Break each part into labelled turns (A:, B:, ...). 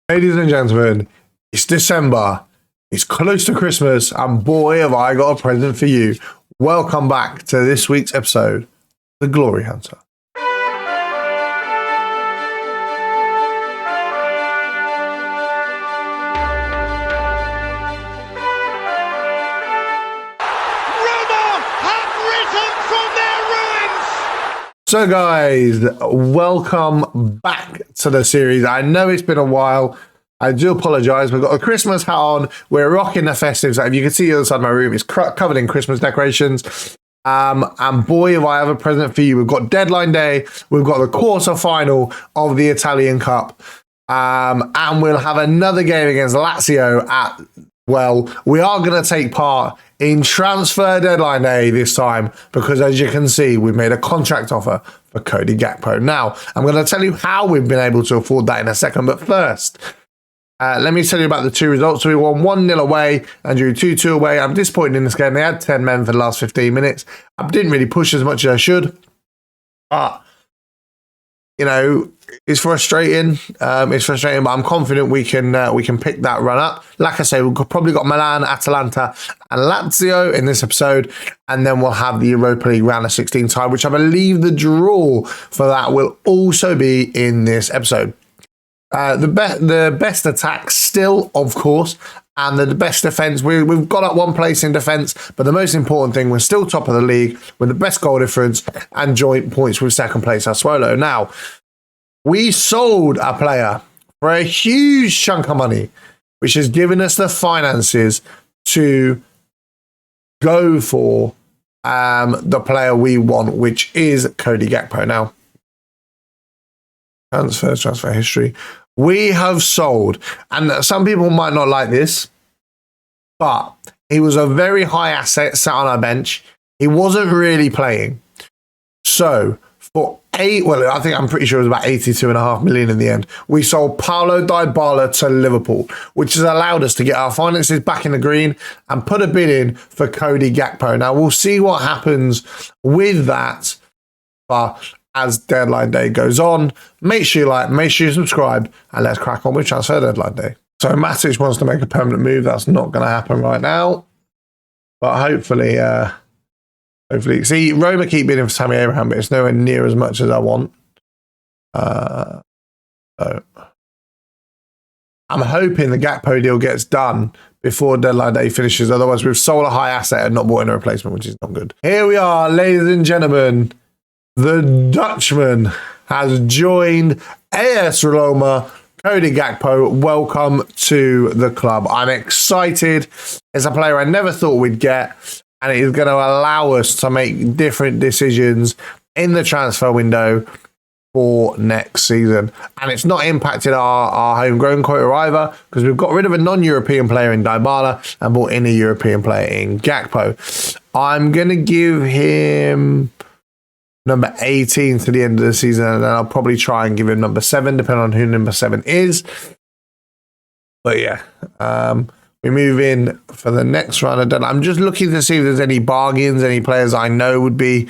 A: Ladies and gentlemen, it's December, it's close to Christmas, and boy have I got a present for you. Welcome back to this week's episode, The Glory Hunter. So guys, welcome back to the series. I know it's been a while. I do apologise. We've got a Christmas hat on. We're rocking the festives. If you can see the other side of my room, it's covered in Christmas decorations. And boy, if I have a present for you. We've got deadline day. We've got the quarter final of the Italian Cup. And we'll have another game against Lazio at, well, we are going to take part in transfer deadline day this time because, as you can see, we've made a contract offer for Cody Gakpo. Now, I'm going to tell you how we've been able to afford that in a second, but first, let me tell you about the two results. So we won 1-0 away and drew 2-2 away. I'm disappointed in this game. They had 10 men for the last 15 minutes. I didn't really push as much as I should. But, you know, it's frustrating. But I'm confident we can pick that run up. Like I say, we've probably got Milan, Atalanta, and Lazio in this episode, and then we'll have the Europa League round of 16 tie, which I believe the draw for that will also be in this episode. The best attack still, of course, and the best defence. We've got up one place in defence, but the most important thing, we're still top of the league with the best goal difference and joint points with second place Sassuolo. Now, we sold a player for a huge chunk of money, which has given us the finances to go for the player we want, which is Cody Gakpo. Now, transfer history. We have sold, and some people might not like this, but he was a very high asset sat on our bench. He wasn't really playing. So, I'm pretty sure it was about 82.5 million in the end. We sold Paulo Dybala to Liverpool, which has allowed us to get our finances back in the green and put a bid in for Cody Gakpo. Now, we'll see what happens with that. But as deadline day goes on, make sure you like, make sure you subscribe, and let's crack on with transfer deadline day. So Matic wants to make a permanent move. That's not going to happen right now. But hopefully, see, Roma keep bidding for Tammy Abraham, but it's nowhere near as much as I want. So I'm hoping the Gakpo deal gets done before deadline day finishes. Otherwise, we've sold a high asset and not bought in a replacement, which is not good. Here we are, ladies and gentlemen. The Dutchman has joined AS Roma. Cody Gakpo, welcome to the club. I'm excited. It's a player I never thought we'd get, and it is going to allow us to make different decisions in the transfer window for next season. And it's not impacted our homegrown quota either, because we've got rid of a non-European player in Dybala and brought in a European player in Gakpo. I'm going to give him number 18 to the end of the season, and then I'll probably try and give him number 7, depending on who number 7 is. But yeah, we move in for the next round. I'm just looking to see if there's any bargains, any players I know would be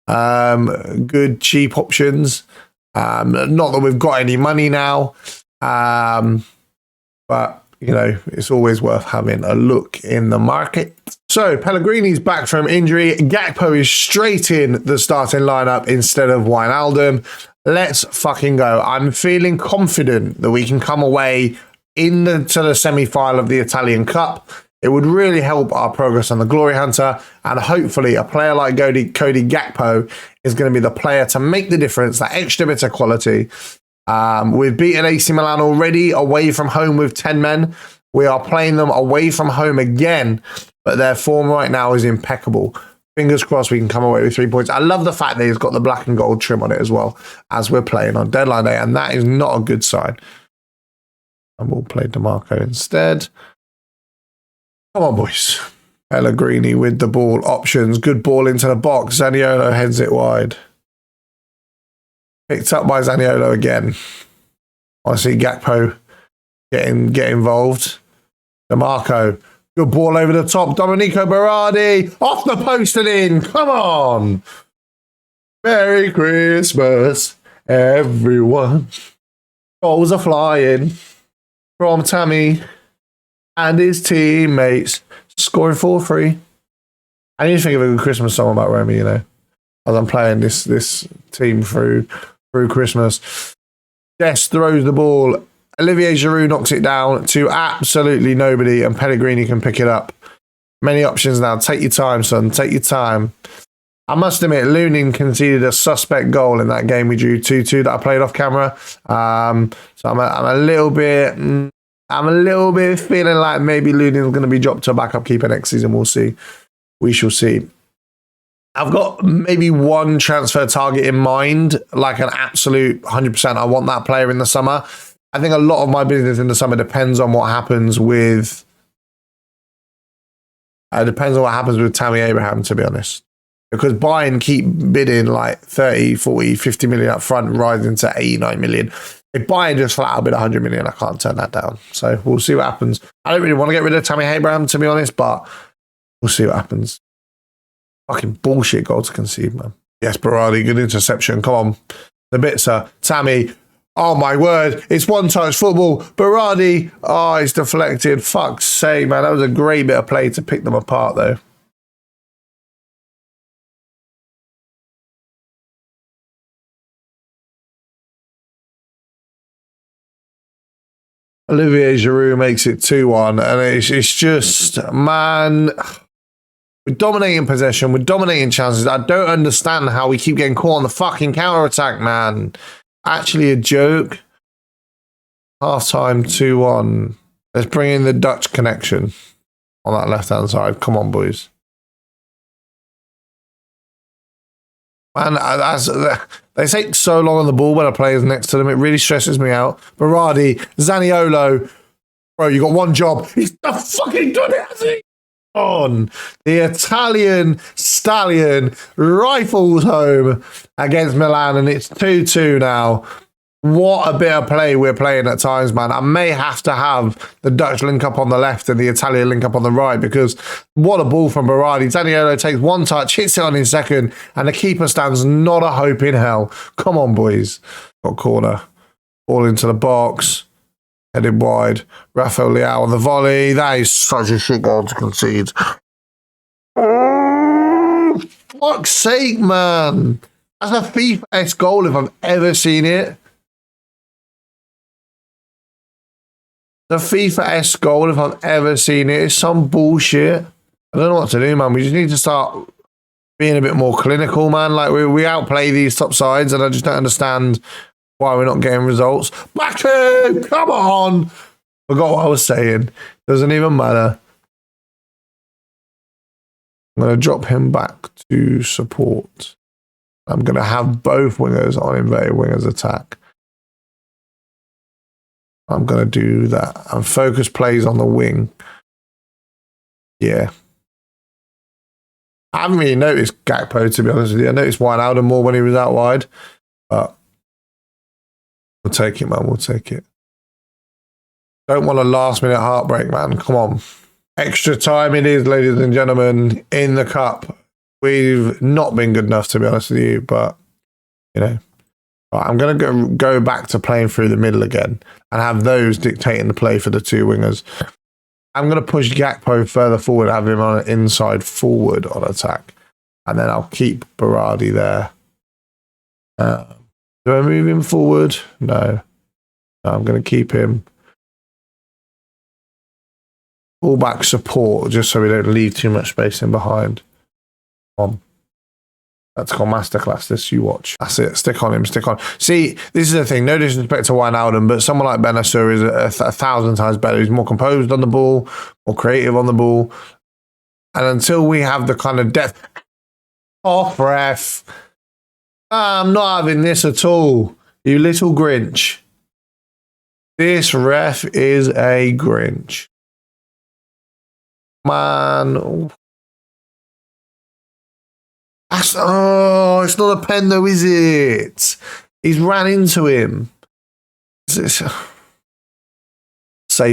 A: good, cheap options. Not that we've got any money now, but you know, it's always worth having a look in the market. So Pellegrini's back from injury. Gakpo is straight in the starting lineup instead of Wijnaldum. Let's fucking go. I'm feeling confident that we can come away to the semi-final of the Italian Cup. It would really help our progress on the Glory Hunter, and hopefully a player like Cody Gakpo is going to be the player to make the difference, that extra bit of quality. We've beaten AC Milan already away from home with 10 men. We are playing them away from home again, but their form right now is impeccable. Fingers crossed we can come away with 3 points. I love the fact that he's got the black and gold trim on it as well, as we're playing on deadline day, and that is not a good sign. And we'll play DeMarco instead. Come on, boys. Pellegrini with the ball. Options. Good ball into the box. Zaniolo heads it wide. Picked up by Zaniolo again. I see Gakpo get involved. DeMarco. Good ball over the top. Domenico Berardi. Off the post and in. Come on. Merry Christmas, everyone. Goals are flying. from Tammy and his teammates, scoring 4-3. I need to think of a good Christmas song about Remy, you know, as I'm playing this team through Christmas. Dest throws the ball. Olivier Giroud knocks it down to absolutely nobody, and Pellegrini can pick it up. Many options now. Take your time, son. Take your time. I must admit, Lunin conceded a suspect goal in that game we drew 2-2 that I played off camera. So I'm a little bit feeling like maybe Lunin's going to be dropped to a backup keeper next season. We'll see. We shall see. I've got maybe one transfer target in mind, like an absolute 100%. I want that player in the summer. I think a lot of my business in the summer depends on what happens with Tammy Abraham, to be honest. Because Bayern keep bidding like 30, 40, 50 million up front, rising to 89 million. If Bayern just flat out bid 100 million, I can't turn that down. So we'll see what happens. I don't really want to get rid of Tammy Abraham, to be honest, but we'll see what happens. Fucking bullshit goal to concede, man. Yes, Berardi, good interception. Come on. The bitzer. Tammy. Oh, my word. It's one-touch football. Berardi. Oh, it's deflected. Fuck's sake, man. That was a great bit of play to pick them apart, though. Olivier Giroud makes it 2-1. And it's just, man... We're dominating possession. We're dominating chances. I don't understand how we keep getting caught on the fucking counter-attack, man. Actually a joke. Half-time 2-1. Let's bring in the Dutch connection on that left-hand side. Come on, boys. Man, they take so long on the ball when a player's next to them. It really stresses me out. Berardi, Zaniolo. Bro, you got one job. He's fucking done it, has he? On the Italian stallion rifles home against Milan, and it's 2-2 now. What a bit of play we're playing at times, man. I may have to have the Dutch link up on the left and the Italian link up on the right, because what a ball from Berardi. Zaniolo takes one touch, hits it on his second, and the keeper stands not a hope in hell. Come on, boys. Got corner. Ball into the box. Headed wide. Rafael Leao on the volley. That is such a shit goal to concede. Oh, fuck's sake, man. That's a FIFA-esque goal if I've ever seen it. The FIFA-esque goal if I've ever seen it. It's some bullshit. I don't know what to do, man. We just need to start being a bit more clinical, man. Like, we outplay these top sides, and I just don't understand why we're not getting results. Baku, come on! Forgot what I was saying. Doesn't even matter. I'm going to drop him back to support. I'm going to have both wingers on inverted wingers attack. I'm going to do that. And focus plays on the wing. Yeah. I haven't really noticed Gakpo, to be honest with you. I noticed Wijnaldum more when he was out wide. But we'll take it, man. We'll take it. Don't want a last-minute heartbreak, man. Come on. Extra time it is, ladies and gentlemen, in the cup. We've not been good enough, to be honest with you, but, you know. Right, I'm going to go back to playing through the middle again and have those dictating the play for the two wingers. I'm going to push Gakpo further forward, have him on an inside forward on attack, and then I'll keep Berardi there. Do I move him forward? No. I'm going to keep him fullback support just so we don't leave too much space in behind. Come on. That's called masterclass. This you watch. That's it. Stick on him. Stick on. See, this is the thing. No disrespect to Wijnaldum, but someone like Benacer is a thousand times better. He's more composed on the ball, more creative on the ball. And until we have the kind of depth... Off, ref. I'm not having this at all. You little Grinch. This ref is a Grinch. Man. It's not a pen though, is it? He's ran into him. Save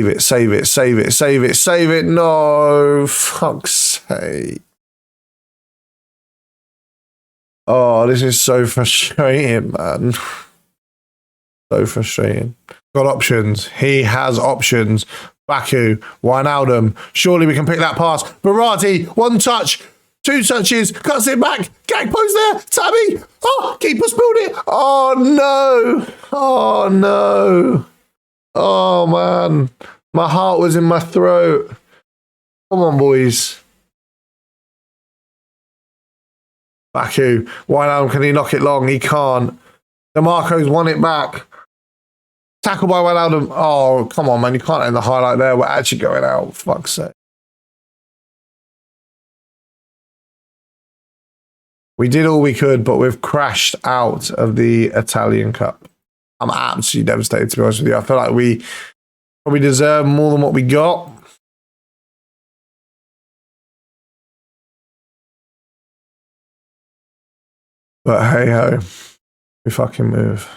A: it, save it, save it, save it, save it. No, fuck's sake. Oh, this is so frustrating, man. So frustrating. Got options. He has options. Baku, Wijnaldum. Surely we can pick that pass. Berardi, one touch, two touches, cuts it back. Gakpo's there. Tabby. Oh, keeper spilled it. Oh, no. Oh, no. Oh, man. My heart was in my throat. Come on, boys. Baku, Wijnaldum, can he knock it long? He can't. DeMarco's won it back. Tackle by Wijnaldum. Oh, come on, man. You can't end the highlight there. We're actually going out. Fuck's sake. We did all we could, but we've crashed out of the Italian Cup. I'm absolutely devastated, to be honest with you. I feel like we probably deserve more than what we got. But hey ho, we fucking move.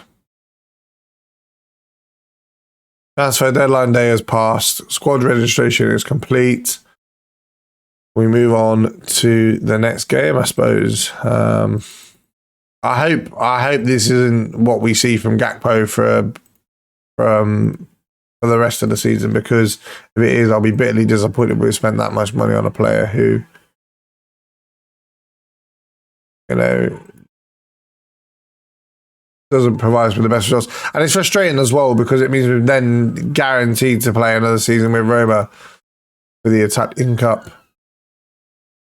A: Transfer deadline day has passed. Squad registration is complete. We move on to the next game, I suppose. I hope this isn't what we see from Gakpo for the rest of the season, because if it is, I'll be bitterly disappointed we've spent that much money on a player who, you know, doesn't provide us with the best results. And it's frustrating as well, because it means we've then guaranteed to play another season with Roma for the Italian Cup.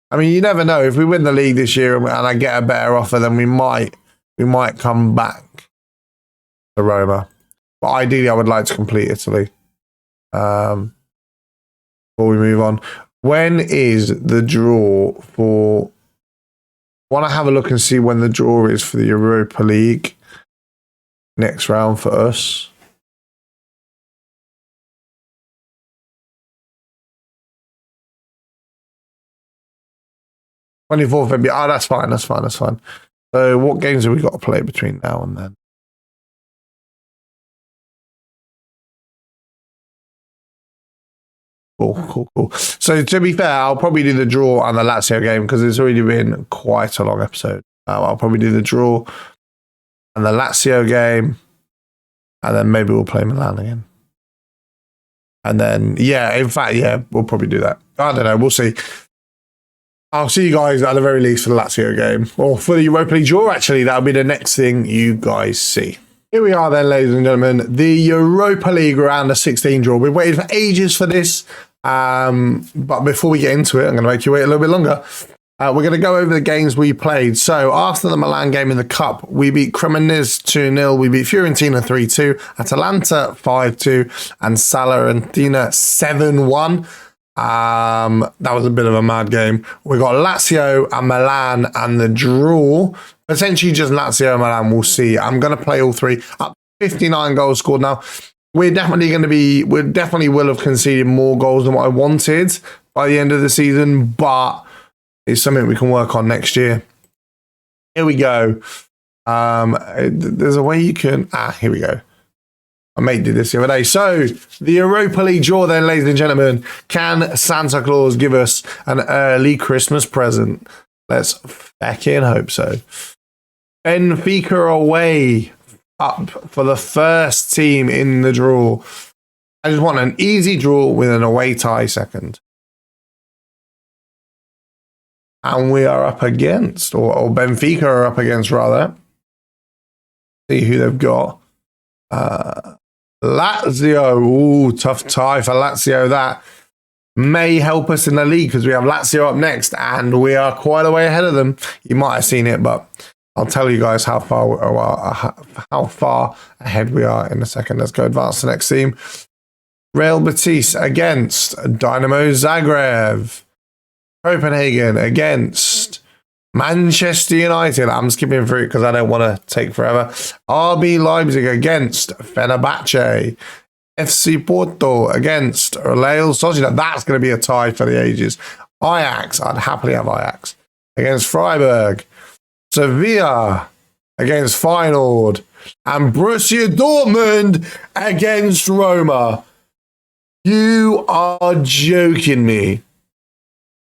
A: I mean, you never know. If we win the league this year and I get a better offer, then we might come back to Roma. But ideally, I would like to complete Italy. Before we move on, when is the draw for? I want to have a look and see when the draw is for the Europa League next round for us. '24th February. Oh, that's fine. That's fine. That's fine. So, what games have we got to play between now and then? Cool. So, to be fair, I'll probably do the draw and the Lazio game, because it's already been quite a long episode. I'll probably do the draw and the Lazio game, and then maybe we'll play Milan again. And then, yeah, in fact, yeah, we'll probably do that. I don't know. We'll see. I'll see you guys at the very least for the Lazio game, or for the Europa League draw, actually. That'll be the next thing you guys see. Here we are then, ladies and gentlemen. The Europa League round of 16 draw. We've waited for ages for this. But before we get into it, I'm going to make you wait a little bit longer. We're going to go over the games we played. So after the Milan game in the Cup, we beat Cremonese 2-0. We beat Fiorentina 3-2, Atalanta 5-2, and Salernitana 7-1. That was a bit of a mad game. We got Lazio and Milan, and the draw. Essentially just Lazio and Milan, we'll see. I'm going to play all three. Up 59 goals scored now. We definitely will have conceded more goals than what I wanted by the end of the season, but it's something we can work on next year. Here we go. There's a way you can... here we go. My mate did this the other day. So, the Europa League draw then, ladies and gentlemen. Can Santa Claus give us an early Christmas present? Let's fucking hope so. Benfica away, up for the first team in the draw. I just want an easy draw with an away tie second. And we are up against, or Benfica are up against, rather. See who they've got. Lazio. Ooh, tough tie for Lazio. That may help us in the league, because we have Lazio up next and we are quite a way ahead of them. You might have seen it, but I'll tell you guys how far ahead we are in a second. Let's go advance to the next team. Real Betis against Dynamo Zagreb. Copenhagen against Manchester United. I'm skipping through it because I don't want to take forever. RB Leipzig against Fenerbahce. FC Porto against Real Sociedad. That's going to be a tie for the ages. Ajax. I'd happily have Ajax against Freiburg. Sevilla against Feyenoord. And Borussia Dortmund against Roma. You are joking me.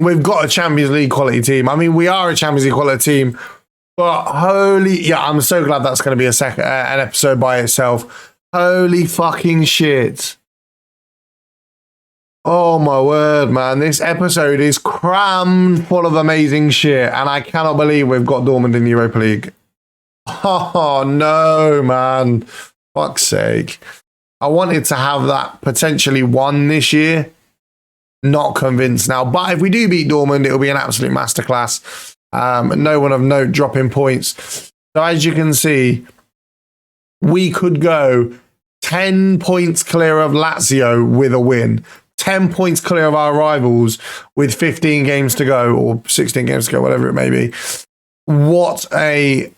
A: We've got a Champions League quality team. I mean, we are a Champions League quality team, But holy, yeah, I'm so glad that's going to be an episode by itself. Holy fucking shit. Oh my word, man. This episode is crammed full of amazing shit, and I cannot believe we've got Dortmund in the Europa League. Oh no, man. Fuck's sake. I wanted to have that potentially won this year. Not convinced now. But if we do beat Dortmund, it'll be an absolute masterclass. No one of note dropping points. So as you can see, we could go 10 points clear of Lazio with a win. 10 points clear of our rivals with 15 games to go, or 16 games to go, whatever it may be. What a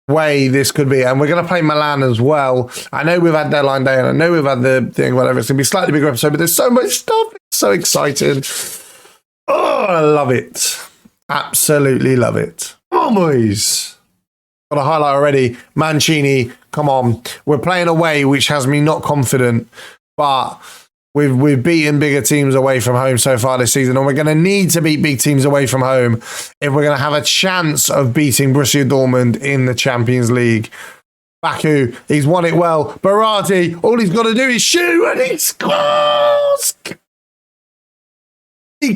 A: way this could be. And we're going to play Milan as well. I know we've had deadline day, and I know we've had the thing, whatever. It's going to be a slightly bigger episode, but there's so much stuff. It's so exciting. Oh, I love it. Absolutely love it. Oh, boys. Got a highlight already. Mancini, come on. We're playing away, which has me not confident, but we've beaten bigger teams away from home so far this season, and we're going to need to beat big teams away from home if we're going to have a chance of beating Borussia Dortmund in the Champions League. Baku, he's won it well. Berardi, all he's got to do is shoot, and he scores! Let's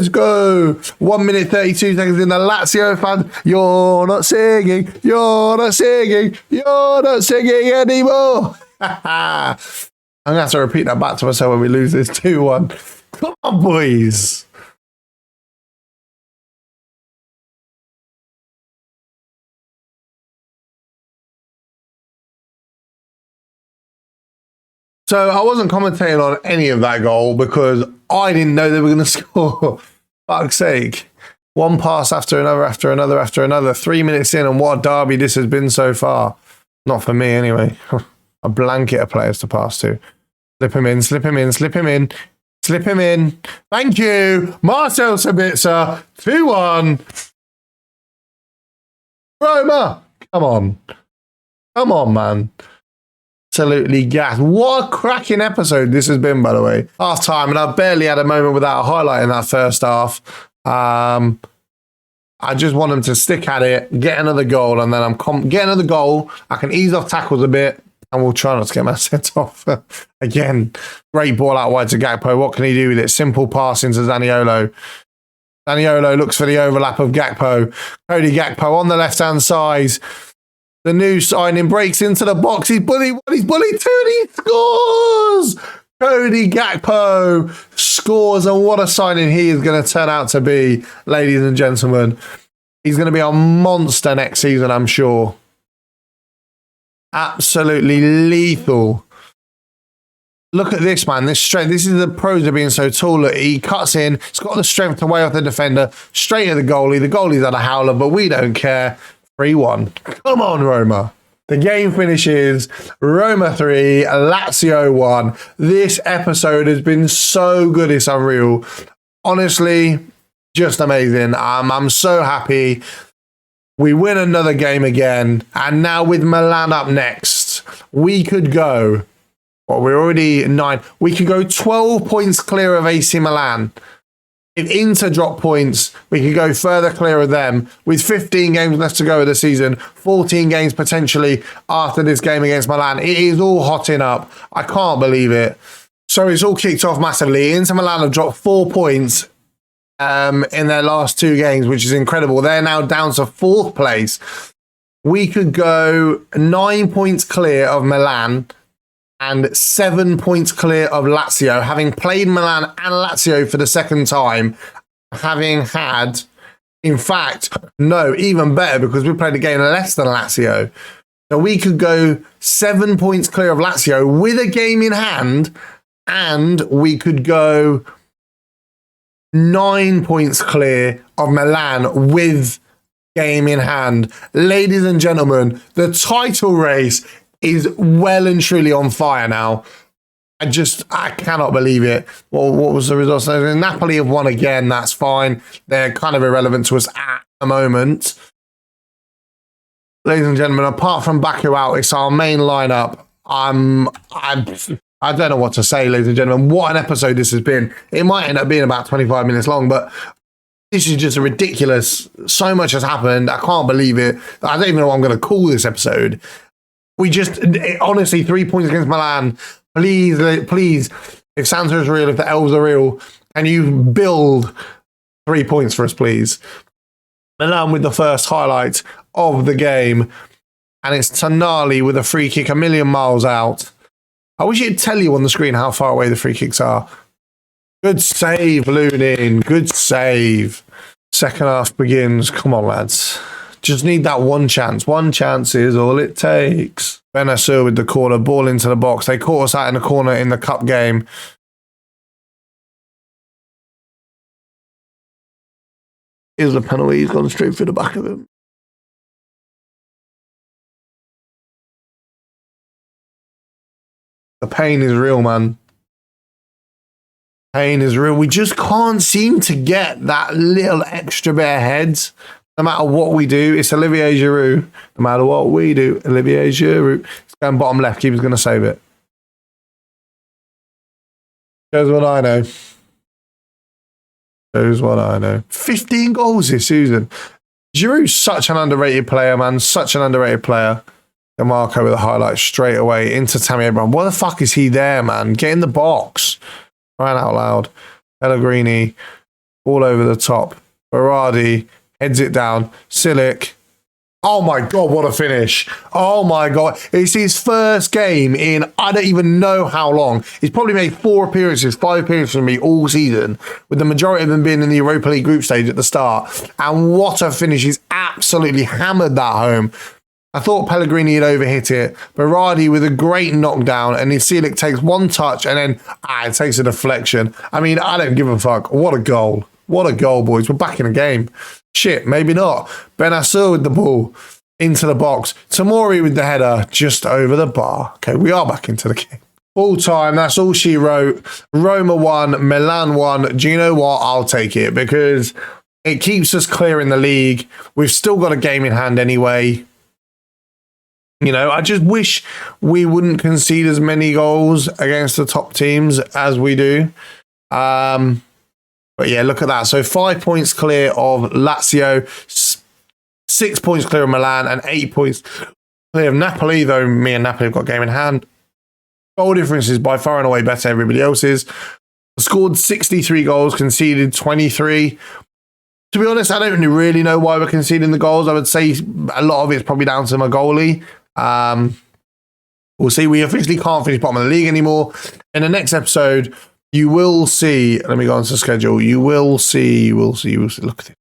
A: go. 1 minute 32 seconds in the Lazio fans. You're not singing. You're not singing. You're not singing anymore. I'm going to have to repeat that back to myself when we lose this 2-1. Come on, boys. So I wasn't commentating on any of that goal because I didn't know they were going to score. Fuck's sake. One pass after another, after another, after another. 3 minutes in, and what a derby this has been so far. Not for me, anyway. A blanket of players to pass to. Slip him in, slip him in, slip him in. Slip him in. Thank you. Marcel Sabitzer. 2-1. Roma. Come on. Come on, man. Absolutely gas. What a cracking episode this has been, by the way. Half time, and I've barely had a moment without a highlight in that first half. I just want them to stick at it, get another goal, and then get another goal. I can ease off tackles a bit, and we'll try not to get my sent off. Again, great ball out wide to Gakpo. What can he do with it? Simple pass into Zaniolo. Zaniolo looks for the overlap of Gakpo. Cody Gakpo on the left-hand side. The new signing breaks into the box. He's bullied 2 and he scores! Cody Gakpo scores, and what a signing he is going to turn out to be, ladies and gentlemen. He's going to be a monster next season, I'm sure. Absolutely lethal. Look at this, man. This strength. This is the pros of being so tall. Look, he cuts in. He's got the strength to weigh off the defender. Straight at the goalie. The goalie's at a howler, but we don't care. 3-1. Come on, Roma. The game finishes Roma 3, Lazio 1. This episode has been so good, it's unreal. Honestly, just amazing. I'm so happy. We win another game again. And now with Milan up next, we could go, well, we're already 9. We could go 12 points clear of AC Milan. If Inter drop points, we could go further clear of them. With 15 games left to go of the season, 14 games potentially after this game against Milan. It is all hotting up. I can't believe it. So it's all kicked off massively. Inter Milan have dropped 4 points in their last 2 games, which is incredible. They're now down to 4th place. We could go 9 points clear of Milan and 7 points clear of Lazio, having played Milan and Lazio for the second time, having had, in fact, no, even better, because we played a game less than Lazio. So we could go 7 points clear of Lazio with a game in hand, and we could go 9 points clear of Milan with game in hand. Ladies and gentlemen, the title race is well and truly on fire now. I cannot believe it. Well, what was the result? Napoli have won again. That's fine. They're kind of irrelevant to us at the moment. Ladies and gentlemen, apart from Baku out, it's our main lineup. I don't know what to say, ladies and gentlemen. What an episode this has been. It might end up being about 25 minutes long, but This is just ridiculous. So much has happened. I can't believe it. I don't even know what I'm going to call this episode. Honestly, 3 points against Milan. Please, if Santa is real, if the elves are real, can you build 3 points for us, please? Milan with the first highlight of the game. And it's Tonali with a free kick a million miles out. I wish it'd tell you on the screen how far away the free kicks are. Good save, Lunin. Good save. Second half begins. Come on, lads. Just need that one chance. One chance is all it takes. Benacer with the corner, ball into the box. They caught us out in the corner in the cup game. Here's the penalty. He's gone straight through the back of him. The pain is real, man. Pain is real. We just can't seem to get that little extra bit of heads. No matter what we do, it's Olivier Giroud. No matter what we do, Olivier Giroud. It's going bottom left. Keeper's going to save it. Shows what I know. Shows what I know. 15 goals this season. Giroud's such an underrated player, man. Such an underrated player. DeMarco with a highlight straight away into Tammy Abraham. What the fuck is he there, man? Get in the box. Crying out loud. Pellegrini all over the top. Berardi heads it down. Silic. Oh my God, what a finish. Oh my God. It's his first game in I don't even know how long. He's probably made 5 appearances for me all season, with the majority of them being in the Europa League group stage at the start. And what a finish. He's absolutely hammered that home. I thought Pellegrini had overhit it. Berardi with a great knockdown, and Silic takes one touch and then it takes a deflection. I mean, I don't give a fuck. What a goal. What a goal, boys. We're back in the game. Shit, maybe not. Benacer with the ball into the box. Tamori with the header just over the bar. Okay, we are back into the game. Full time, that's all she wrote. Roma 1, Milan 1. Do you know what? I'll take it because it keeps us clear in the league. We've still got a game in hand anyway. You know, I just wish we wouldn't concede as many goals against the top teams as we do. But yeah, look at that. So 5 points clear of Lazio, 6 points clear of Milan, and 8 points clear of Napoli, though me and Napoli have got game in hand. Goal difference is by far and away better than everybody else's. Scored 63 goals, conceded 23. To be honest, I don't really know why we're conceding the goals. I would say a lot of it's probably down to my goalie. We'll see. We officially can't finish bottom of the league anymore. In the next episode, you will see. Let me go on to the schedule. You will see. Look at it.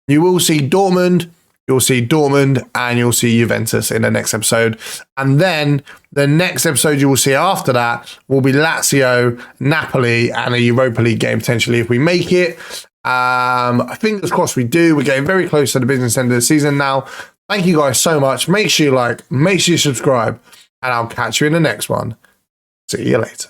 A: You will see Dortmund. You'll see Dortmund, and you'll see Juventus in the next episode. And then the next episode you will see after that will be Lazio, Napoli, and a Europa League game potentially if we make it. Fingers crossed we do. We're getting very close to the business end of the season now. Thank you guys so much. Make sure you like, make sure you subscribe, and I'll catch you in the next one. See you later.